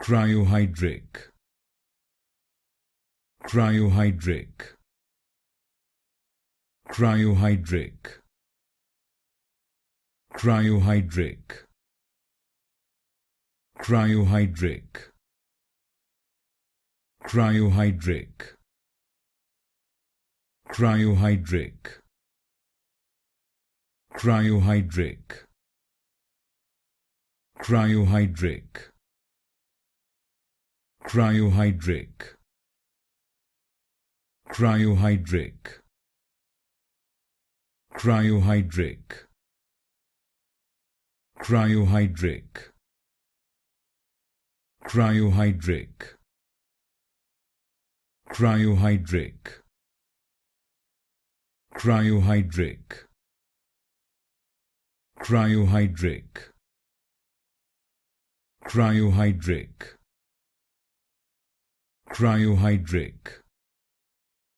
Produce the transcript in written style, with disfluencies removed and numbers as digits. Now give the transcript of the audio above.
Cryohydric, Cryohydric, Cryohydric, Cryohydric, Cryohydric, Cryohydric, Cryohydric, Cryohydric, Cryohydric, Cryohydric, Cryohydric, Cryohydric, Cryohydric, Cryohydric, Cryohydric, Cryohydric, Cryohydric, Cryohydric, Cryohydric,